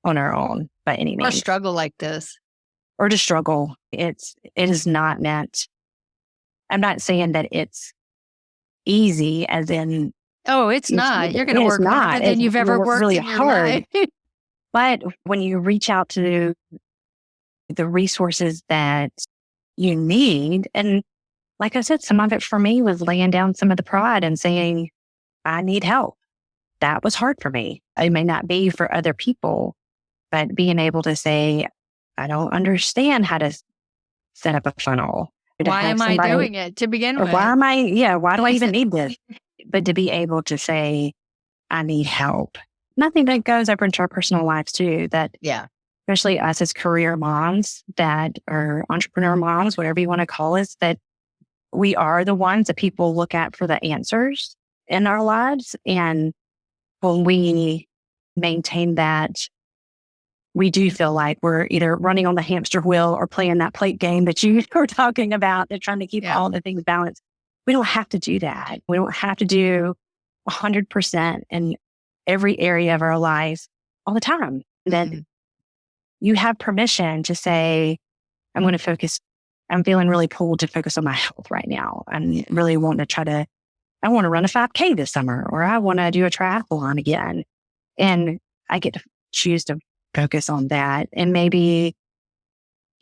on our own by any means. Or struggle like this. Or to struggle. It is not meant. I'm not saying that it's easy as in. Oh, it's not. You're going to work harder than you've ever worked really in your life. But when you reach out to the resources that you need, and like I said, some of it for me was laying down some of the pride and saying, I need help. That was hard for me. It may not be for other people, but being able to say, I don't understand how to set up a funnel. Why am I doing it to begin with? Why do I even need this? But to be able to say, I need help. Nothing that goes over into our personal lives too, especially us as career moms that are entrepreneur moms, whatever you want to call us, that we are the ones that people look at for the answers in our lives. And when we maintain that, we do feel like we're either running on the hamster wheel or playing that plate game that you were talking about. They're trying to keep all the things balanced. We don't have to do that. We don't have to do 100% in every area of our lives all the time. That you have permission to say, I'm going to focus. I'm feeling really pulled to focus on my health right now. I'm really wanting to I want to run a 5K this summer, or I want to do a triathlon again. And I get to choose to focus on that. And maybe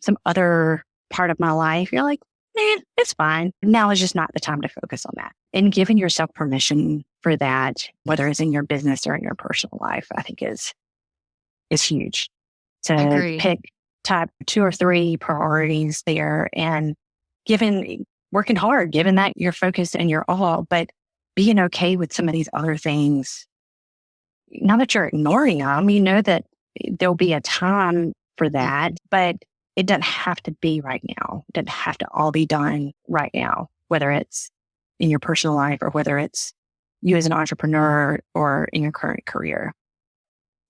some other part of my life, you're like, man, it's fine. Now is just not the time to focus on that. And giving yourself permission for that, whether it's in your business or in your personal life, I think is huge. To pick top 2 or 3 priorities there and working hard, given that you're focused and you're all, but being okay with some of these other things. Not that you're ignoring them, you know that there'll be a time for that, but it doesn't have to be right now. It doesn't have to all be done right now, whether it's in your personal life or whether it's you as an entrepreneur or in your current career.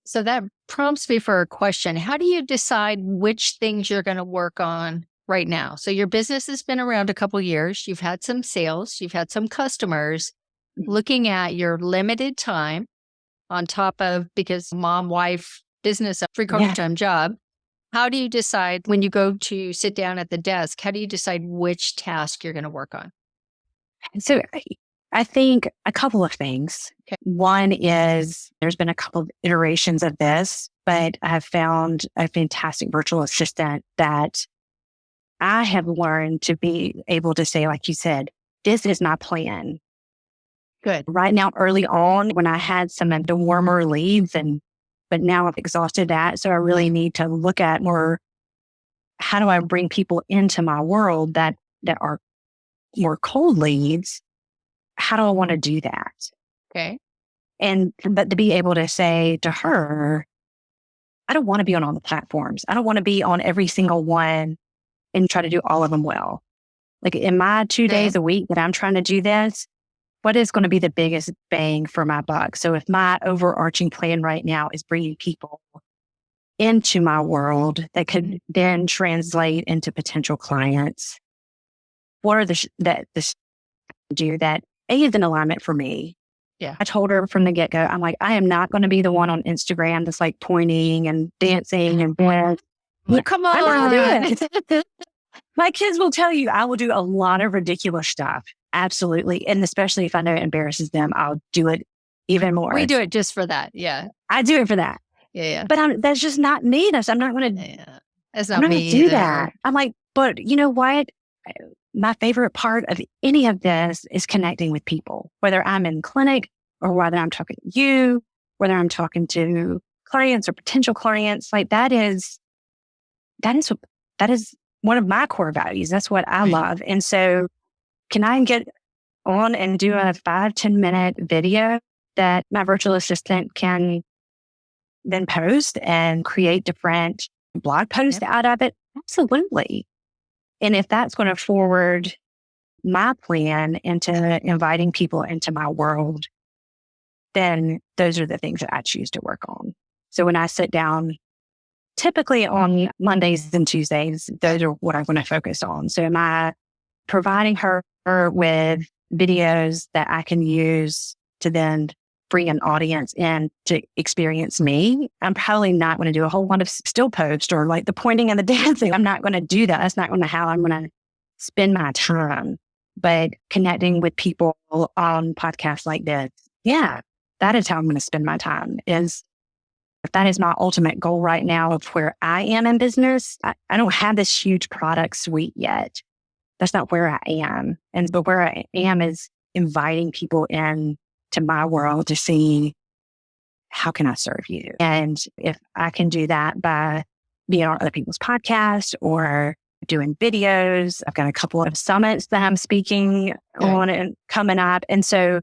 So that prompts me for a question. How do you decide which things you're going to work on right now? So your business has been around a couple of years. You've had some sales. You've had some customers. Looking at your limited time on top of, because mom, wife, business, free part-time job, how do you decide when you go to sit down at the desk? How do you decide which task you're going to work on? So I think a couple of things. Okay. One is there's been a couple of iterations of this, but I have found a fantastic virtual assistant that I have learned to be able to say, like you said, this is my plan. Good. Right now, early on, when I had some of the warmer leads, but now I've exhausted that. So I really need to look at more, how do I bring people into my world that are more cold leads? How do I want to do that? Okay. But to be able to say to her, I don't want to be on all the platforms. I don't want to be on every single one and try to do all of them well. Like in my 2 days a week that I'm trying to do this, what is going to be the biggest bang for my buck? So if my overarching plan right now is bringing people into my world that could then translate into potential clients, what are that do that A is in alignment for me, Yeah. I told her from the get-go, I'm like, I am not going to be the one on Instagram that's like pointing and dancing and blah. Well, come on. I'm not going to do it. My kids will tell you I will do a lot of ridiculous stuff. Absolutely. And especially if I know it embarrasses them, I'll do it even more. We do it just for that. Yeah. I do it for that. Yeah. But that's just not me. I'm not going to That's I'm not not going me to do either. that. I'm like, but you know what? My favorite part of any of this is connecting with people, whether I'm in clinic or whether I'm talking to you, whether I'm talking to clients or potential clients. Like that is one of my core values. That's what I love. And so can I get on and do a 5-10 minute video that my virtual assistant can then post and create different blog posts out of it? Absolutely. And if that's going to forward my plan into inviting people into my world, then those are the things that I choose to work on. So when I sit down, typically on Mondays and Tuesdays, those are what I'm going to focus on. So am I providing her with videos that I can use to then bring an audience in to experience me? I'm probably not going to do a whole lot of still post or like the pointing and the dancing. I'm not going to do that. That's not going to how I'm going to spend my time. But connecting with people on podcasts like this, yeah, that is how I'm going to spend my time. If that is my ultimate goal right now of where I am in business, I don't have this huge product suite yet. That's not where I am. But where I am is inviting people in to my world to see how can I serve you. And if I can do that by being on other people's podcasts or doing videos, I've got a couple of summits that I'm speaking on and coming up. And so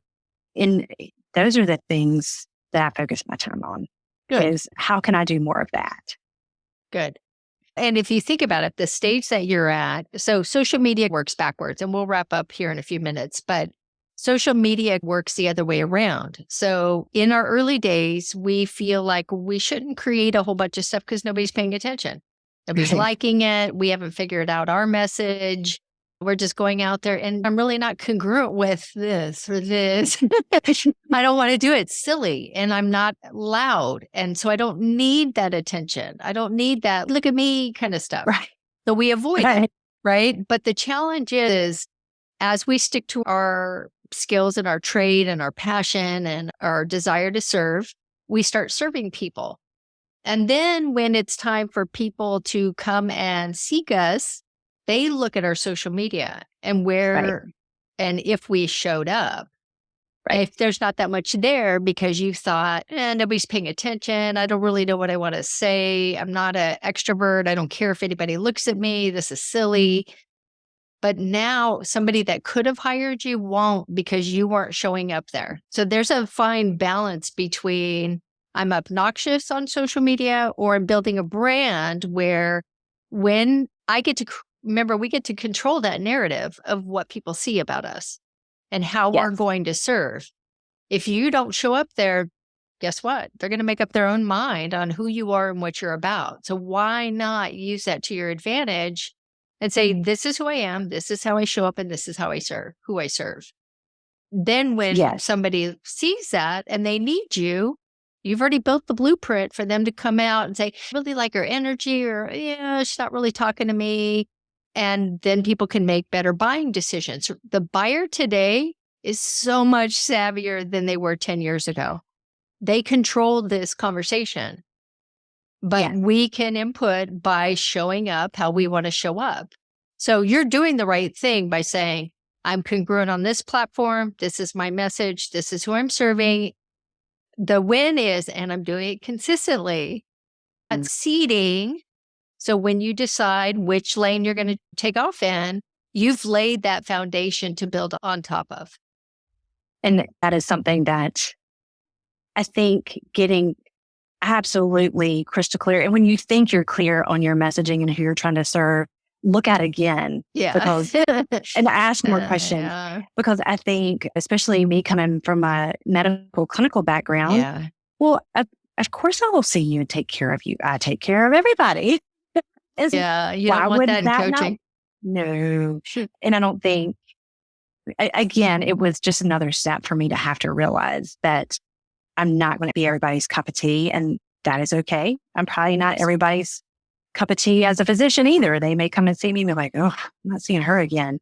those are the things that I focus my time on. Is how can I do more of that? Good. And if you think about it, the stage that you're at, so social media works backwards, and we'll wrap up here in a few minutes, but social media works the other way around. So in our early days, we feel like we shouldn't create a whole bunch of stuff because nobody's paying attention. Nobody's liking it. We haven't figured out our message. We're just going out there and I'm really not congruent with this or this. I don't want to do it. It's silly and I'm not loud. And so I don't need that attention. I don't need that look at me kind of stuff. Right. So we avoid it. Right. But the challenge is as we stick to our skills and our trade and our passion and our desire to serve, we start serving people. And then when it's time for people to come and seek us, they look at our social media and and if we showed up, if there's not that much there because you thought, nobody's paying attention. I don't really know what I want to say. I'm not an extrovert. I don't care if anybody looks at me. This is silly. But now somebody that could have hired you won't because you weren't showing up there. So there's a fine balance between I'm obnoxious on social media or I'm building a brand where when I get to remember, we get to control that narrative of what people see about us and how we're going to serve. If you don't show up there, guess what? They're going to make up their own mind on who you are and what you're about. So why not use that to your advantage and say, this is who I am, this is how I show up, and this is how I serve, who I serve. Then when somebody sees that and they need you, you've already built the blueprint for them to come out and say, I really like her energy, or she's not really talking to me. And then people can make better buying decisions. The buyer today is so much savvier than they were 10 years ago. They control this conversation, but we can input by showing up how we want to show up. So you're doing the right thing by saying, I'm congruent on this platform. This is my message. This is who I'm serving. The win is, and I'm doing it consistently, seeding. So when you decide which lane you're going to take off in, you've laid that foundation to build on top of. And that is something that I think getting absolutely crystal clear. And when you think you're clear on your messaging and who you're trying to serve, look at it again. Yeah. And ask more questions. Yeah. Because I think, especially me coming from a medical clinical background, well, of course I will see you and take care of you. I take care of everybody. You don't want that in coaching. No. And I don't think again, it was just another step for me to have to realize that I'm not going to be everybody's cup of tea, and that is okay. I'm probably not everybody's cup of tea as a physician either. They may come and see me and be like, oh, I'm not seeing her again.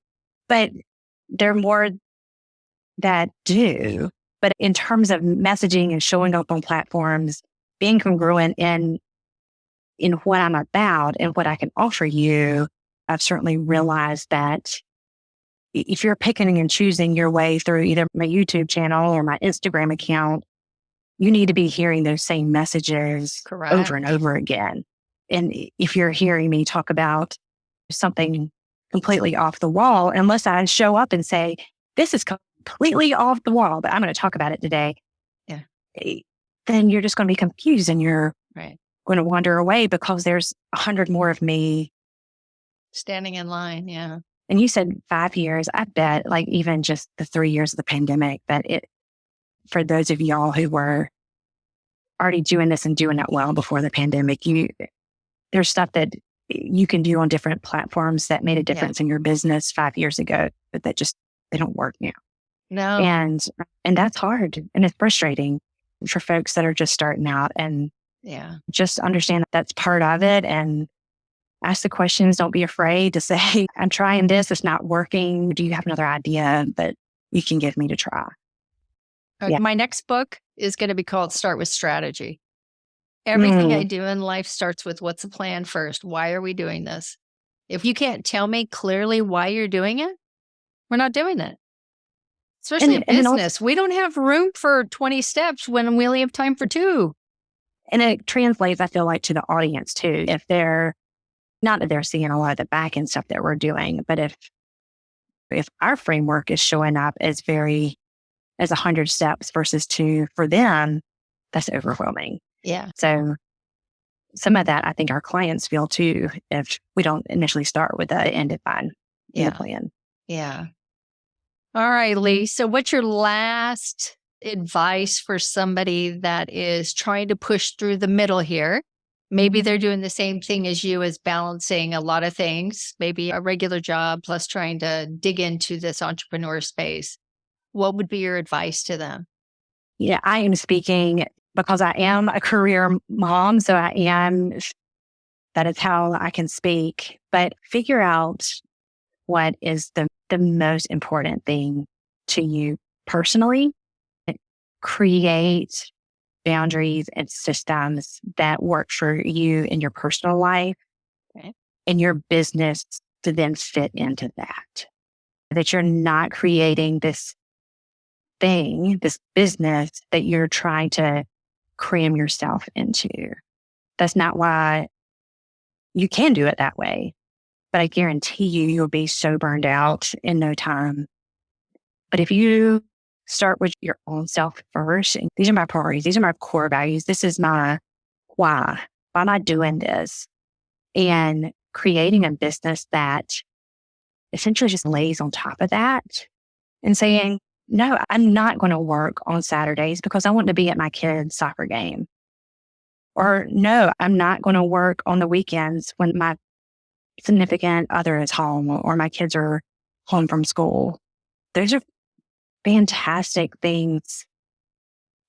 But there are more that do. But in terms of messaging and showing up on platforms, being congruent in what I'm about and what I can offer you, I've certainly realized that if you're picking and choosing your way through either my YouTube channel or my Instagram account, you need to be hearing those same messages Correct. over and over again. And if you're hearing me talk about something completely off the wall, unless I show up and say, this is completely off the wall, but I'm going to talk about it today, Yeah. then you're just going to be confused and you're Right. going to wander away because there's 100 more of me Standing in line. Yeah. And you said 5 years. I bet like even just the 3 years of the pandemic, that for those of y'all who were already doing this and doing it well before the pandemic, there's stuff that you can do on different platforms that made a difference in your business 5 years ago, but that just, they don't work now. No. And that's hard and it's frustrating for folks that are just starting out, and just understand that that's part of it, and ask the questions. Don't be afraid to say, I'm trying this. It's not working. Do you have another idea that you can give me to try? My next book is going to be called Start with Strategy. Everything I do in life starts with what's the plan first? Why are we doing this? If you can't tell me clearly why you're doing it, we're not doing it. Especially in business. We don't have room for 20 steps when we only have time for 2. And it translates, I feel like, to the audience too. If they're, not that they're seeing a lot of the back end stuff that we're doing, but if our framework is showing up as 100 steps versus 2 for them, that's overwhelming. Yeah. So some of that I think our clients feel too, if we don't initially start with the end in mind in the plan. Yeah. All right, Leigh. So what's your last advice for somebody that is trying to push through the middle here? Maybe they're doing the same thing as you, as balancing a lot of things, maybe a regular job plus trying to dig into this entrepreneur space. What would be your advice to them? Yeah, I am speaking because I am a career mom. So that is how I can speak. But figure out what is the most important thing to you personally. Create boundaries and systems that work for you in your personal life and your business to then fit into that. That you're not creating this business that you're trying to cram yourself into. That's not why you can do it that way. But I guarantee you'll be so burned out in no time. But if you start with your own self first, and these are my priorities, these are my core values, this is my why. Why am I doing this? And creating a business that essentially just lays on top of that and saying, no, I'm not going to work on Saturdays because I want to be at my kid's soccer game. Or no, I'm not going to work on the weekends when my significant other is home or my kids are home from school. Those are fantastic things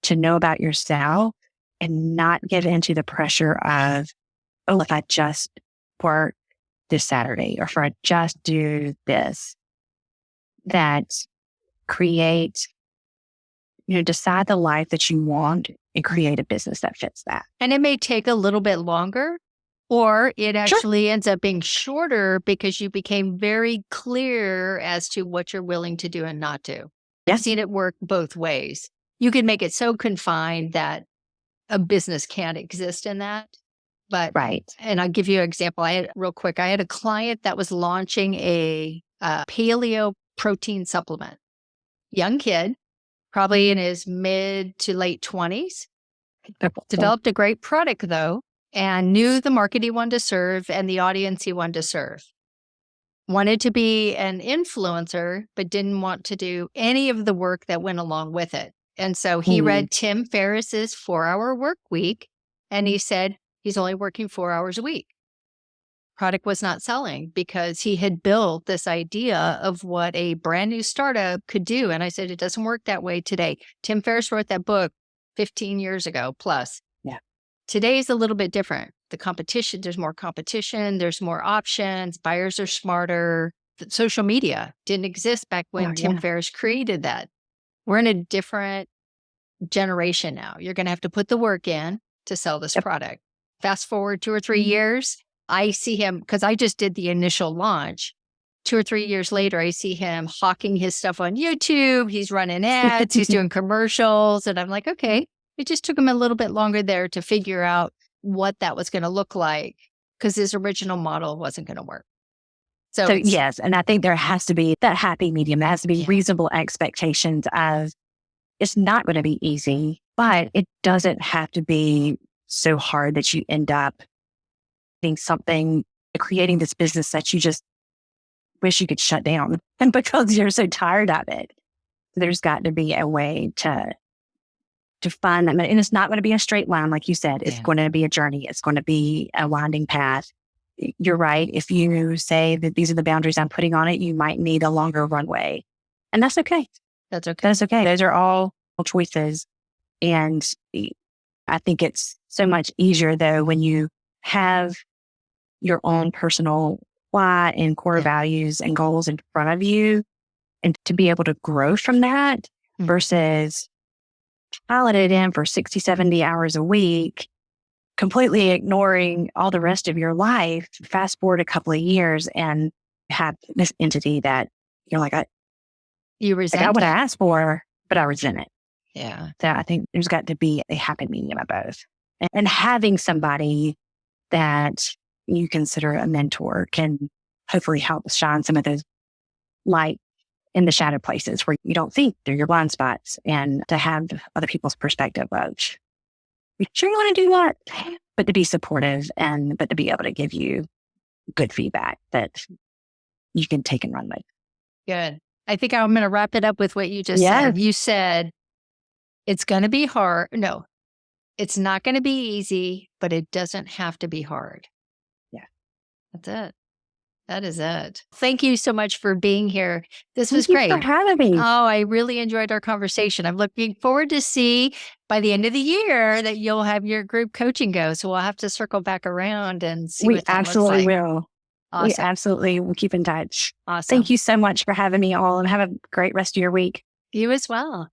to know about yourself and not give into the pressure of, oh, if I just work this Saturday or if I just do this, that create, decide the life that you want and create a business that fits that. And it may take a little bit longer, or it actually ends up being shorter because you became very clear as to what you're willing to do and not do. I've seen it work both ways. You can make it so confined that a business can't exist in that. But, and I'll give you an example. I had a client that was launching a paleo protein supplement. Young kid, probably in his mid to late 20s. Developed a great product though, and knew the market he wanted to serve and the audience he wanted to serve. Wanted to be an influencer, but didn't want to do any of the work that went along with it. And so he read Tim Ferriss's 4-Hour Work Week, and he said he's only working 4 hours a week. product was not selling because he had built this idea of what a brand new startup could do. And I said, it doesn't work that way today. Tim Ferriss wrote that book 15 years ago plus. Yeah. Today's a little bit different. The competition, there's more competition, there's more options, buyers are smarter. Social media didn't exist back when Tim Ferriss created that. We're in a different generation now. You're going to have to put the work in to sell this product. Fast forward 2 or 3 years, I see him, because I just did the initial launch. 2 or 3 years later, I see him hawking his stuff on YouTube. He's running ads, he's doing commercials. And I'm like, okay, it just took him a little bit longer there to figure out what that was going to look like because his original model wasn't going to work. So yes, and I think there has to be that happy medium. There has to be reasonable expectations of it's not going to be easy, but it doesn't have to be so hard that you end up creating this business that you just wish you could shut down and because you're so tired of it. There's got to be a way to find that. And it's not going to be a straight line. Like you said, it's going to be a journey. It's going to be a winding path. You're right. If you say that these are the boundaries I'm putting on it, you might need a longer runway. And that's okay. That's okay. That's okay. Those are all choices. And I think it's so much easier though when you have your own personal why and core values and goals in front of you and to be able to grow from that versus pilot it in for 60, 70 hours a week, completely ignoring all the rest of your life. Fast forward a couple of years and have this entity that you're like, you resent. I got what I asked for, but I resent it. Yeah. So I think there's got to be a happy medium of both. And having somebody that you consider a mentor can hopefully help shine some of those light in the shadow places where you don't think they're your blind spots, and to have other people's perspective of, you sure you want to do that? But to be supportive but to be able to give you good feedback that you can take and run with. Good. I think I'm going to wrap it up with what you just said. You said, it's going to be hard. No, it's not going to be easy, but it doesn't have to be hard. Yeah. That's it. That is it. Thank you so much for being here. This was great. Thank you for having me. Oh, I really enjoyed our conversation. I'm looking forward to see by the end of the year that you'll have your group coaching go. So we'll have to circle back around and see what that looks like. We absolutely will. Awesome. We absolutely will keep in touch. Awesome. Thank you so much for having me all and have a great rest of your week. You as well.